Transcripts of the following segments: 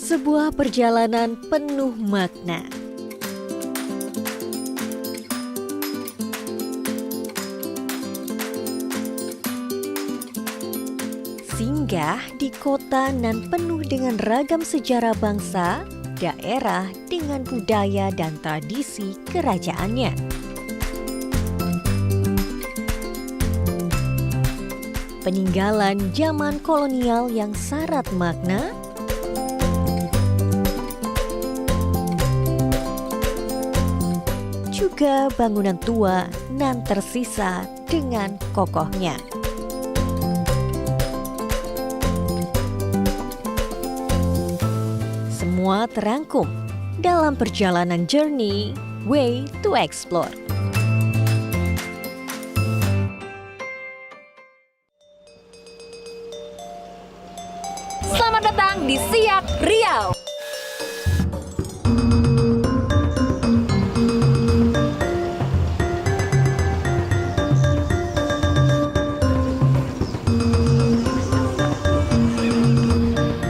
Sebuah perjalanan penuh makna. Singgah di kota nan penuh dengan ragam sejarah bangsa, daerah dengan budaya dan tradisi kerajaannya. Peninggalan zaman kolonial yang syarat makna, juga bangunan tua nan tersisa dengan kokohnya. Semua terangkum dalam perjalanan journey Way to Explore. Selamat datang di Siak Riau.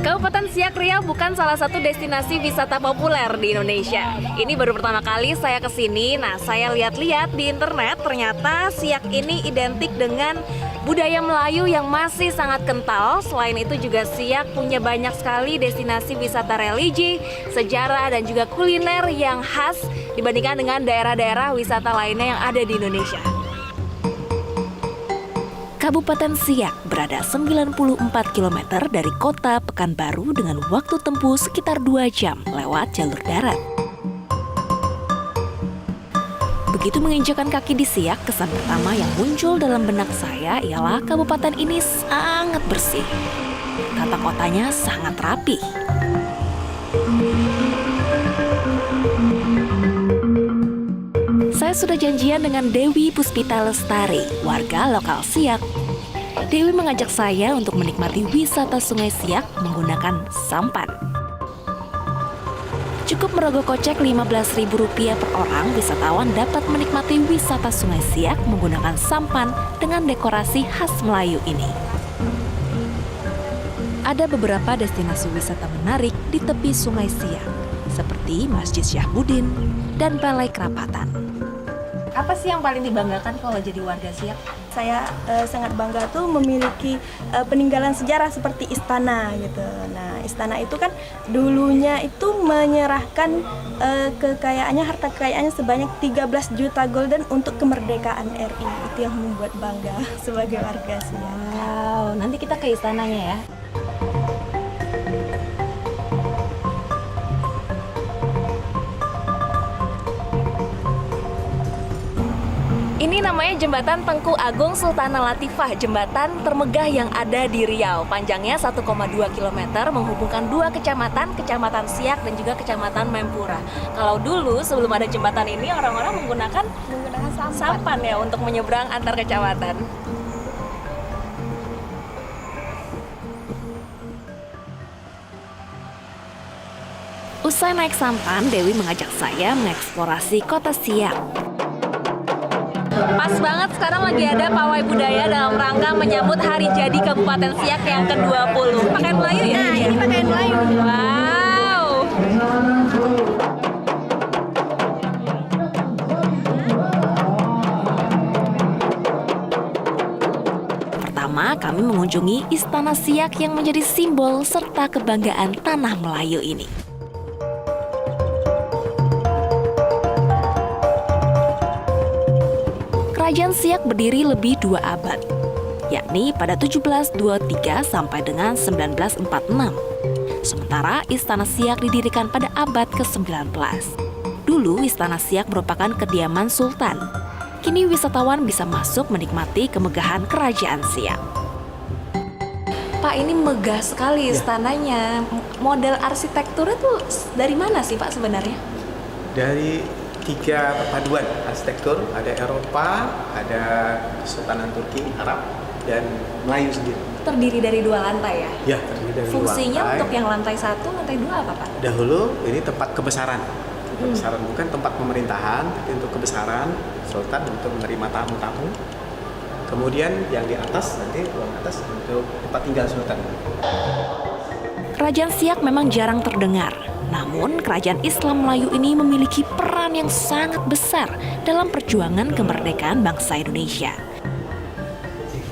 Kabupaten Siak Riau bukan salah satu destinasi wisata populer di Indonesia. Ini baru pertama kali saya kesini. Nah, saya lihat-lihat di internet, ternyata Siak ini identik dengan budaya Melayu yang masih sangat kental. Selain itu juga Siak punya banyak sekali destinasi wisata religi, sejarah, dan juga kuliner yang khas dibandingkan dengan daerah-daerah wisata lainnya yang ada di Indonesia. Kabupaten Siak berada 94 km dari kota Pekanbaru dengan waktu tempuh sekitar 2 jam lewat jalur darat. Begitu menginjakan kaki di Siak, kesan pertama yang muncul dalam benak saya ialah kabupaten ini sangat bersih. Tata kotanya sangat rapi. Saya sudah janjian dengan Dewi Puspita Lestari, warga lokal Siak. Dewi mengajak saya untuk menikmati wisata Sungai Siak menggunakan sampan. Cukup merogoh kocek Rp15.000 per orang, wisatawan dapat menikmati wisata Sungai Siak menggunakan sampan dengan dekorasi khas Melayu ini. Ada beberapa destinasi wisata menarik di tepi Sungai Siak, seperti Masjid Syahbudin dan Balai Kerapatan. Apa sih yang paling dibanggakan kalau jadi warga Siak? Saya sangat bangga tuh memiliki peninggalan sejarah seperti istana gitu. Nah, istana itu kan dulunya itu menyerahkan kekayaannya, harta kekayaannya sebanyak 13 juta golden untuk kemerdekaan RI. Itu yang membuat bangga sebagai warga Siak. Wow, nanti kita ke istananya ya. Ini namanya Jembatan Tengku Agung Sultanah Latifah, jembatan termegah yang ada di Riau. Panjangnya 1,2 km, menghubungkan dua kecamatan, Kecamatan Siak dan juga Kecamatan Mempura. Kalau dulu sebelum ada jembatan ini, orang-orang menggunakan sampan ya untuk menyeberang antar kecamatan. Usai naik sampan, Dewi mengajak saya mengeksplorasi kota Siak. Pas banget sekarang lagi ada pawai budaya dalam rangka menyambut hari jadi Kabupaten Siak yang ke-20. Pakaian Melayu ya? Nah, ini pakaian Melayu. Wow. Pertama, kami mengunjungi Istana Siak yang menjadi simbol serta kebanggaan tanah Melayu ini. Kerajaan Siak berdiri lebih 2 abad, yakni pada 1723 sampai dengan 1946. Sementara Istana Siak didirikan pada abad ke-19. Dulu Istana Siak merupakan kediaman Sultan. Kini wisatawan bisa masuk menikmati kemegahan Kerajaan Siak. Pak, ini megah sekali istananya. Model arsitekturnya tuh dari mana sih Pak sebenarnya? Dari 3 perpaduan arsitektur, ada Eropa, ada Kesultanan Turki, Arab, dan Melayu sendiri. Terdiri dari 2 lantai ya? Ya, terdiri dari 2 Fungsinya lantai. untuk yang lantai 1, lantai 2 apa Pak? Dahulu ini tempat kebesaran. Kebesaran bukan tempat pemerintahan, tapi untuk kebesaran Sultan untuk menerima tamu-tamu. Kemudian yang di atas nanti ruang atas untuk tempat tinggal Sultan. Kerajaan Siak memang jarang terdengar. Namun, kerajaan Islam Melayu ini memiliki peran yang sangat besar dalam perjuangan kemerdekaan bangsa Indonesia.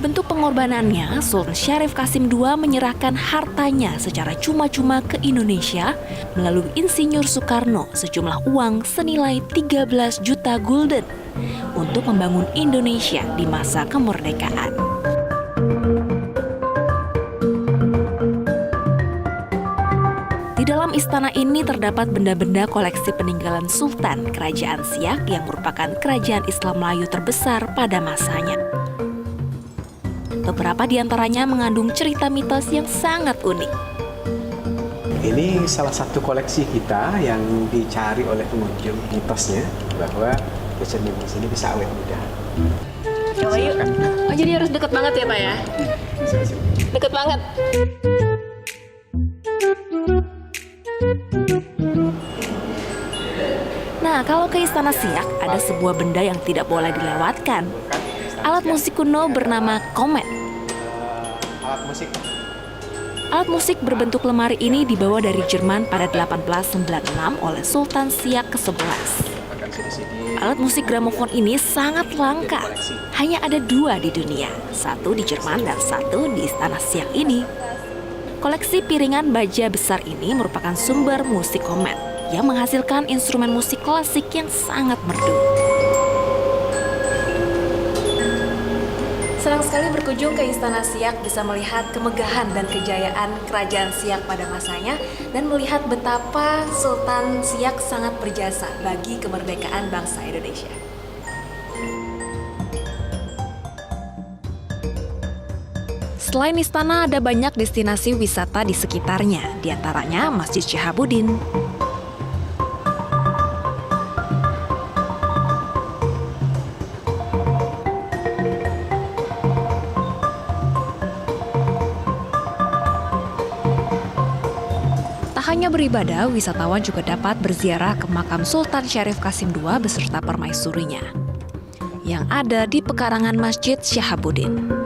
Bentuk pengorbanannya, Sultan Syarif Qasim II menyerahkan hartanya secara cuma-cuma ke Indonesia melalui Insinyur Soekarno sejumlah uang senilai 13 juta gulden untuk membangun Indonesia di masa kemerdekaan. Di dalam istana ini terdapat benda-benda koleksi peninggalan Sultan Kerajaan Siak yang merupakan kerajaan Islam Melayu terbesar pada masanya. Beberapa di antaranya mengandung cerita mitos yang sangat unik. Ini salah satu koleksi kita yang dicari oleh pengunjung, mitosnya bahwa Kitchen Memories ini bisa awet muda. Silakan. Oh, jadi harus deket banget ya Pak ya? Deket banget. Nah, kalau ke Istana Siak ada sebuah benda yang tidak boleh dilewatkan. Alat musik kuno bernama komet. Alat musik berbentuk lemari ini dibawa dari Jerman pada 1896 oleh Sultan Siak ke-11. Alat musik gramofon ini sangat langka. Hanya ada 2 di dunia, satu di Jerman dan satu di Istana Siak ini. Koleksi piringan baja besar ini merupakan sumber musik komet yang menghasilkan instrumen musik klasik yang sangat merdu. Senang sekali berkunjung ke Istana Siak, bisa melihat kemegahan dan kejayaan Kerajaan Siak pada masanya dan melihat betapa Sultan Siak sangat berjasa bagi kemerdekaan bangsa Indonesia. Selain istana, ada banyak destinasi wisata di sekitarnya, di antaranya Masjid Syihabuddin. Tak hanya beribadah, wisatawan juga dapat berziarah ke makam Sultan Syarif Qasim II beserta permaisurinya yang ada di pekarangan Masjid Syihabuddin.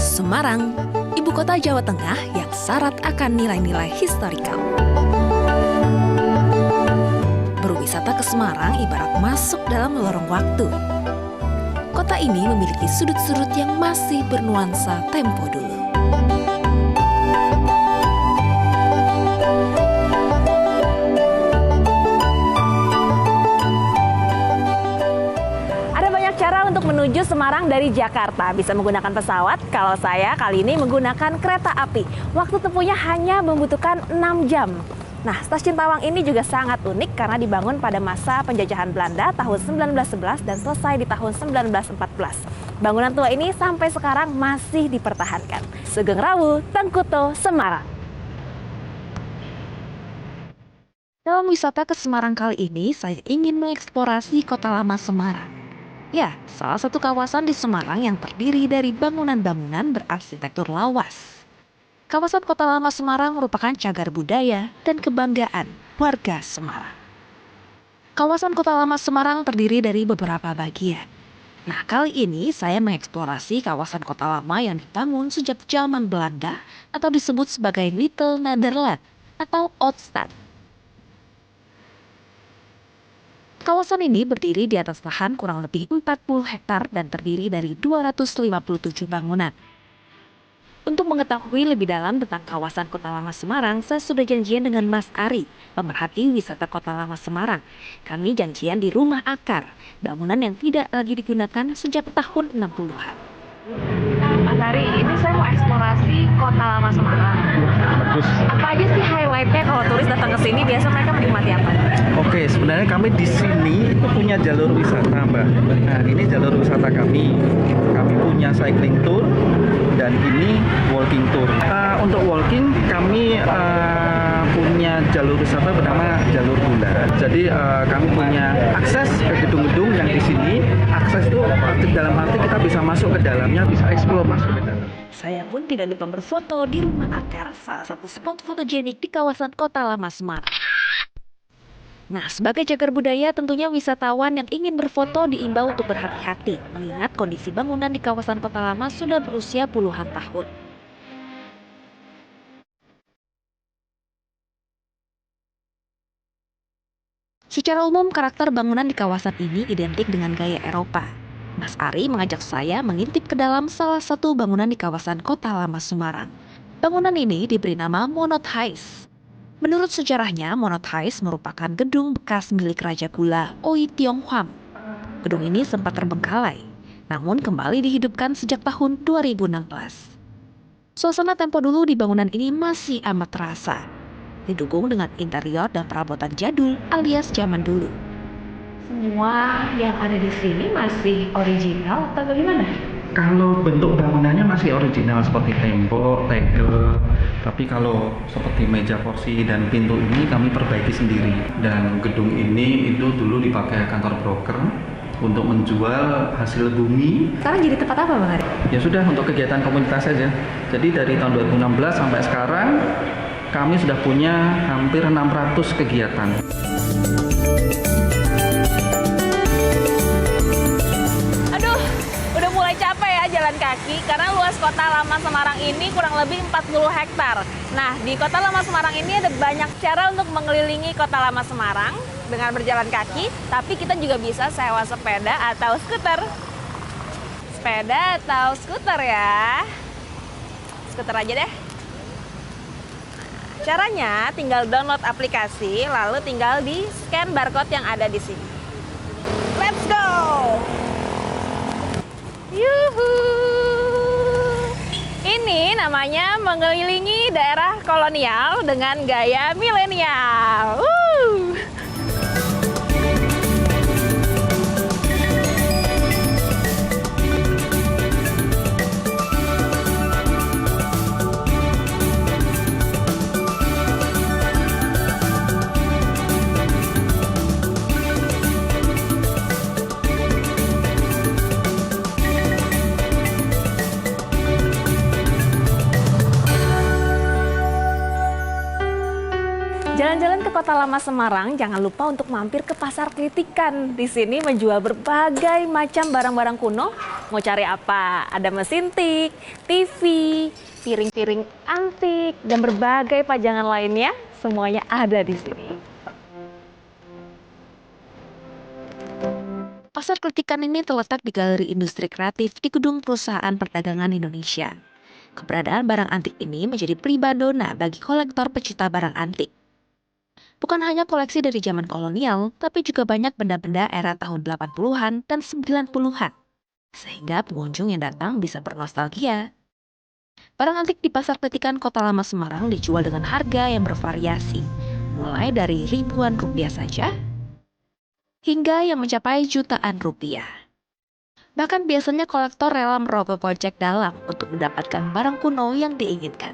Semarang, ibu kota Jawa Tengah yang syarat akan nilai-nilai historikal. Berwisata ke Semarang ibarat masuk dalam lorong waktu. Kota ini memiliki sudut-sudut yang masih bernuansa tempo dulu. Cara untuk menuju Semarang dari Jakarta bisa menggunakan pesawat. Kalau saya kali ini menggunakan kereta api. Waktu tempuhnya hanya membutuhkan 6 jam. Nah, stasiun Tawang ini juga sangat unik karena dibangun pada masa penjajahan Belanda tahun 1911 dan selesai di tahun 1914. Bangunan tua ini sampai sekarang masih dipertahankan. Sugeng Rawu, Tengkuto, Semarang. Dalam wisata ke Semarang kali ini, saya ingin mengeksplorasi Kota Lama Semarang. Ya, salah satu kawasan di Semarang yang terdiri dari bangunan-bangunan berarsitektur lawas. Kawasan Kota Lama Semarang merupakan cagar budaya dan kebanggaan warga Semarang. Kawasan Kota Lama Semarang terdiri dari beberapa bagian. Nah, kali ini saya mengeksplorasi kawasan Kota Lama yang dibangun sejak zaman Belanda atau disebut sebagai Little Nederland atau Oudstad. Kawasan ini berdiri di atas lahan kurang lebih 40 hektar dan terdiri dari 257 bangunan. Untuk mengetahui lebih dalam tentang kawasan Kota Lama Semarang, saya sudah janjian dengan Mas Ari, pemerhati wisata Kota Lama Semarang. Kami janjian di Rumah Akar, bangunan yang tidak lagi digunakan sejak tahun 60-an. Mas Ari, ini saya mau eksplorasi Kota Lama Semarang. Bagus. Apa aja sih highlight-nya kalau turis datang ke sini? Biasa mereka menikmati apa? Oke, sebenarnya kami di sini itu punya jalur wisata, Mbak. Nah, ini jalur wisata kami. Kami punya cycling tour dan ini walking tour. Untuk walking kami punya jalur wisata bernama jalur gula. Jadi kami punya akses ke gedung-gedung yang di sini. Akses itu dalam arti kita bisa masuk ke dalamnya, bisa eksplor masuk ke dalam. Saya pun tidak lupa berfoto di Rumah Ater, salah satu spot fotogenik di kawasan Kota Lama Semarang. Nah, sebagai cagar budaya, tentunya wisatawan yang ingin berfoto diimbau untuk berhati-hati, mengingat kondisi bangunan di kawasan Kota Lama sudah berusia puluhan tahun. Secara umum, karakter bangunan di kawasan ini identik dengan gaya Eropa. Mas Ari mengajak saya mengintip ke dalam salah satu bangunan di kawasan Kota Lama Semarang. Bangunan ini diberi nama Monod Hais. Menurut sejarahnya, Monod Hais merupakan gedung bekas milik Raja Gula Oi Tiong Hwam. Gedung ini sempat terbengkalai, namun kembali dihidupkan sejak tahun 2016. Suasana tempo dulu di bangunan ini masih amat terasa, didukung dengan interior dan perabotan jadul alias zaman dulu. Semua yang ada di sini masih original atau bagaimana? Kalau bentuk bangunannya masih original seperti tembok, tegel, tapi kalau seperti meja kursi dan pintu ini kami perbaiki sendiri. Dan gedung ini itu dulu dipakai kantor broker untuk menjual hasil bumi. Sekarang jadi tempat apa, Bang Ari? Ya sudah, untuk kegiatan komunitas saja. Jadi dari tahun 2016 sampai sekarang kami sudah punya hampir 600 kegiatan. Jalan kaki karena luas Kota Lama Semarang ini kurang lebih 40 hektar. Nah, di Kota Lama Semarang ini ada banyak cara untuk mengelilingi Kota Lama Semarang dengan berjalan kaki, tapi kita juga bisa sewa sepeda atau skuter. Sepeda atau skuter ya. Skuter aja deh. Caranya tinggal download aplikasi, lalu tinggal di scan barcode yang ada di sini. Let's go! Yuhu! Ini namanya mengelilingi daerah kolonial dengan gaya milenial. Jalan-jalan ke Kota Lama Semarang, jangan lupa untuk mampir ke Pasar Kritikan. Di sini menjual berbagai macam barang-barang kuno. Mau cari apa? Ada mesin tik, TV, piring-piring antik, dan berbagai pajangan lainnya. Semuanya ada di sini. Pasar Kritikan ini terletak di Galeri Industri Kreatif di Gedung Perusahaan Perdagangan Indonesia. Keberadaan barang antik ini menjadi primadona bagi kolektor pecinta barang antik. Bukan hanya koleksi dari zaman kolonial, tapi juga banyak benda-benda era tahun 80-an dan 90-an. Sehingga pengunjung yang datang bisa bernostalgia. Barang antik di Pasar Kritikan Kota Lama Semarang dijual dengan harga yang bervariasi, mulai dari ribuan rupiah saja, hingga yang mencapai jutaan rupiah. Bahkan biasanya kolektor rela merogoh kocek dalam untuk mendapatkan barang kuno yang diinginkan.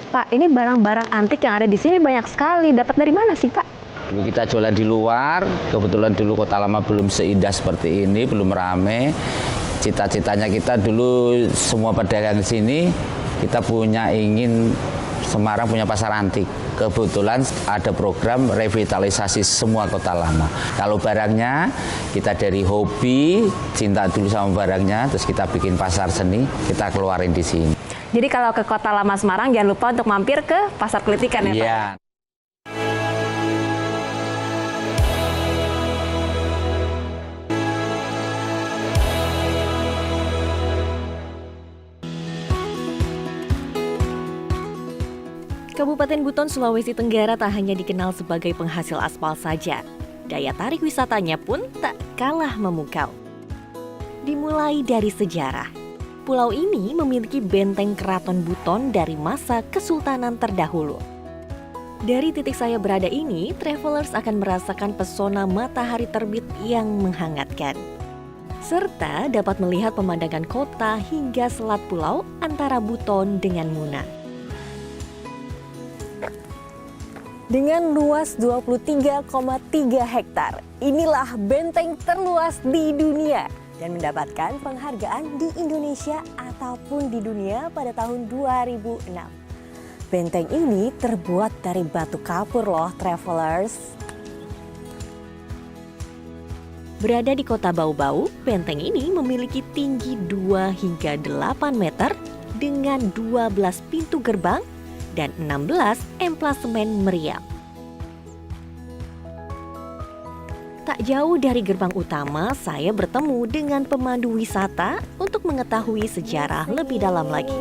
Pak, ini barang-barang antik yang ada di sini banyak sekali. Dapat dari mana sih, Pak? Dulu kita jualan di luar, kebetulan dulu Kota Lama belum seindah seperti ini, belum rame. Cita-citanya kita dulu semua pedagang di sini, kita ingin Semarang punya pasar antik. Kebetulan ada program revitalisasi semua Kota Lama. Kalau barangnya, kita dari hobi, cinta dulu sama barangnya, terus kita bikin pasar seni, kita keluarin di sini. Jadi kalau ke Kota Lama Semarang jangan lupa untuk mampir ke Pasar Kritikan ya, Pak? Iya. Kabupaten Buton, Sulawesi Tenggara tak hanya dikenal sebagai penghasil aspal saja. Daya tarik wisatanya pun tak kalah memukau. Dimulai dari sejarah. Pulau ini memiliki benteng keraton Buton dari masa Kesultanan terdahulu. Dari titik saya berada ini, travelers akan merasakan pesona matahari terbit yang menghangatkan. Serta dapat melihat pemandangan kota hingga selat pulau antara Buton dengan Muna. Dengan luas 23,3 hektar, inilah benteng terluas di dunia dan mendapatkan penghargaan di Indonesia ataupun di dunia pada tahun 2006. Benteng ini terbuat dari batu kapur loh, travelers. Berada di kota Bau-Bau, benteng ini memiliki tinggi 2 hingga 8 meter dengan 12 pintu gerbang dan 16 emplasemen meriam. Tak jauh dari gerbang utama, saya bertemu dengan pemandu wisata untuk mengetahui sejarah lebih dalam lagi.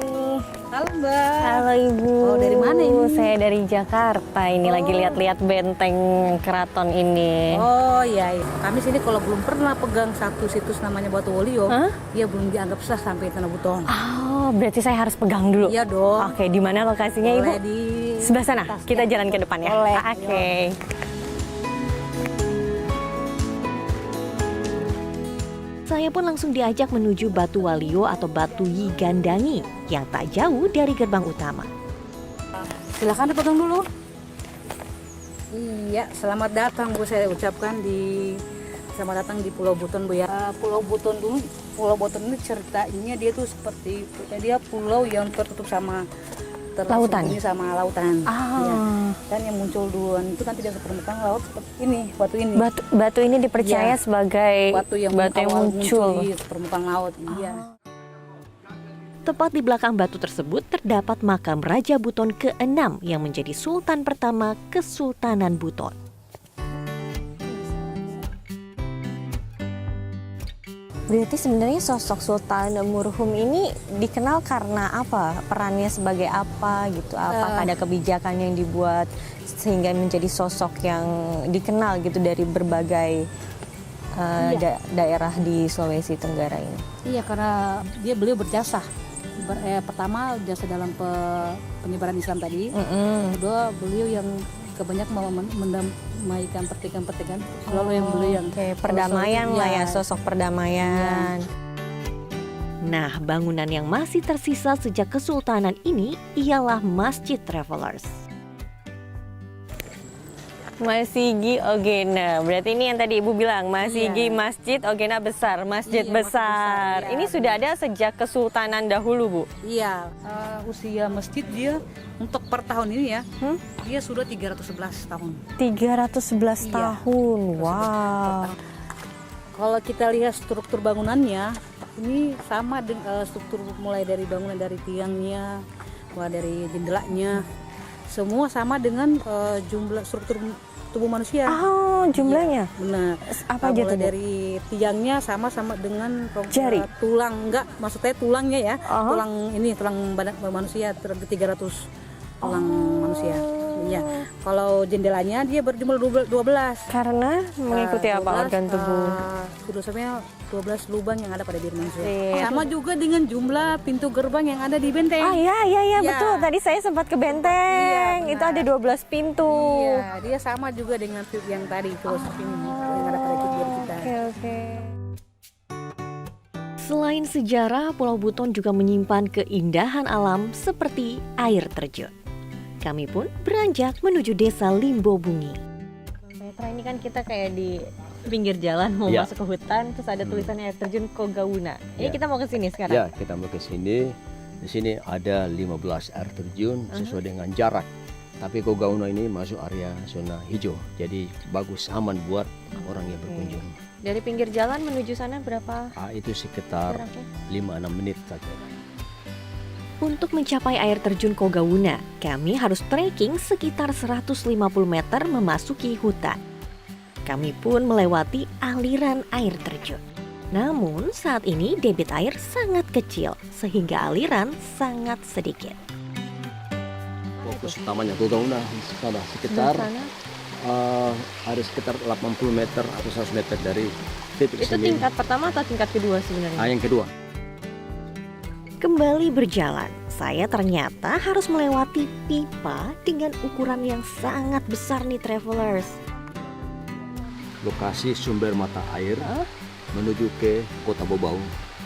Halo Mbak. Halo Ibu. Oh, dari mana ini? Saya dari Jakarta. Ini lagi lihat-lihat benteng keraton ini. Oh iya, iya. Kami sini kalau belum pernah pegang satu situs namanya Batu Wolio, dia belum dianggap sah sampai Tanah Buton. Oh, berarti saya harus pegang dulu. Iya dong. Oke, di mana lokasinya Ibu? Boleh di Sebelah sana. atas, Kita ya. jalan ke depan ya. Boleh. Oke. Saya pun langsung diajak menuju Batu Walio atau Batu Yigandangi yang tak jauh dari gerbang utama. Silakan dipegang dulu. Iya, selamat datang Bu, saya ucapkan selamat datang di Pulau Buton Bu ya. Pulau Buton dulu, Pulau Buton ini ceritanya dia tuh seperti dia pulau yang tertutup sama Lautan? Ini sama lautan. Ah. Ya. Dan yang muncul duluan itu kan tidak permukaan laut seperti ini, batu ini. Batu ini dipercaya Ya. sebagai Batu yang awal muncul di permukaan laut. Iya. Tepat di belakang batu tersebut terdapat makam Raja Buton ke-6 yang menjadi sultan pertama Kesultanan Buton. Berarti sebenarnya sosok Sultan Murhum ini dikenal karena apa? Perannya sebagai apa gitu? Apakah ada kebijakan yang dibuat sehingga menjadi sosok yang dikenal gitu dari berbagai daerah di Sulawesi Tenggara ini? Iya, karena beliau berjasa. Pertama jasa dalam penyebaran Islam tadi. Kedua beliau yang kebanyakan mendamaikan pertikaian-pertikaian. Selalu yang beliau yang perdamaian lah ya, sosok perdamaian. Nah, bangunan yang masih tersisa sejak Kesultanan ini ialah Masjid Travelers. Masigi Ogena, berarti ini yang tadi Ibu bilang, Masigi Masjid Ogena besar, masjid besar. besar, Ini sudah ada sejak Kesultanan dahulu, Bu? Iya, usia masjid dia untuk per tahun ini ya, dia sudah 311 tahun. 311 tahun, wow. Kalau kita lihat struktur bangunannya, ini sama dengan struktur mulai dari bangunan dari tiangnya, mulai dari jendelanya, semua sama dengan jumlah struktur tubuh manusia. Oh, jumlahnya? Ya, benar. Apa aja tuh, Bu? Dari tiangnya sama dengan jari? Tulang, enggak, maksudnya tulangnya ya. Tulang ini, tulang badan manusia, 300 tulang manusia. Iya. Kalau jendelanya dia berjumlah 12. Karena mengikuti apa 12, organ tubuh? Sudah sampai 12 lubang yang ada pada diri manusia. Iya. Sama juga dengan jumlah pintu gerbang yang ada di benteng. Ah iya Ya. betul. Tadi saya sempat ke benteng. Iya, itu ada 12 pintu. Iya, dia sama juga dengan yang tadi filosofi yang ada pada diri kita. Oke. Selain sejarah, Pulau Buton juga menyimpan keindahan alam seperti air terjun. Kami pun beranjak menuju desa Limbo Bungi. Petra, ini kan kita kayak di pinggir jalan mau masuk ke hutan, terus ada tulisannya air terjun Kogauna. Ini kita mau ke sini sekarang? Ya, kita mau ke sini. Di sini ada 15 air terjun sesuai dengan jarak. Tapi Kogauna ini masuk area zona hijau, jadi bagus, aman buat orang yang berkunjung. Dari pinggir jalan menuju sana berapa? Itu sekitar 5-6 menit saja. Untuk mencapai air terjun Kogauna, kami harus trekking sekitar 150 meter memasuki hutan. Kami pun melewati aliran air terjun. Namun saat ini debit air sangat kecil sehingga aliran sangat sedikit. Fokus utamanya Kogauna sana sekitar ada sekitar 80 meter atau 100 meter dari titik Itu tingkat pertama atau tingkat kedua sebenarnya? Yang kedua. Kembali berjalan, saya ternyata harus melewati pipa dengan ukuran yang sangat besar nih travelers. Lokasi sumber mata air menuju ke Kota Bobau.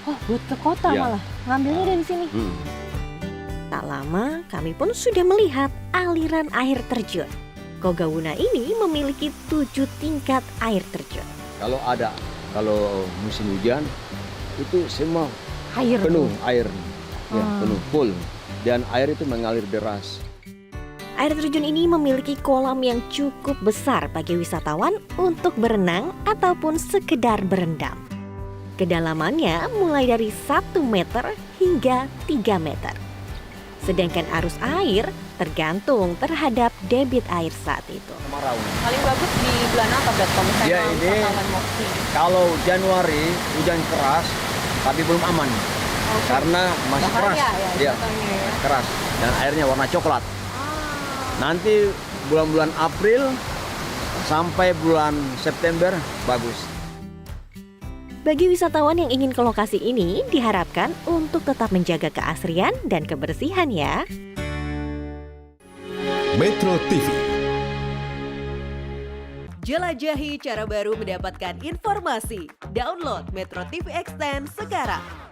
Oh, buat ke kota Ya. malah. Ngambilnya dari sini. Tak lama kami pun sudah melihat aliran air terjun. Kogawuna ini memiliki 7 tingkat air terjun. Kalau musim hujan itu semua Air penuh tuh. air, ya, penuh full, dan air itu mengalir deras. Air terjun ini memiliki kolam yang cukup besar bagi wisatawan untuk berenang ataupun sekedar berendam. Kedalamannya mulai dari 1 meter hingga 3 meter. Sedangkan arus air tergantung terhadap debit air saat itu. Kemarau. Paling bagus di bulan apa berarti kalau misalnya Ya, ini wisatawan mau kesini? kalau Januari hujan keras, tapi belum aman karena masih keras, Bahaya ya ya, wisatanya ya. keras, dan airnya warna coklat. Nanti bulan-bulan April sampai bulan September bagus. Bagi wisatawan yang ingin ke lokasi ini diharapkan untuk tetap menjaga keasrian dan kebersihan ya. Metro TV. Jelajahi cara baru mendapatkan informasi. Download Metro TV Extend sekarang.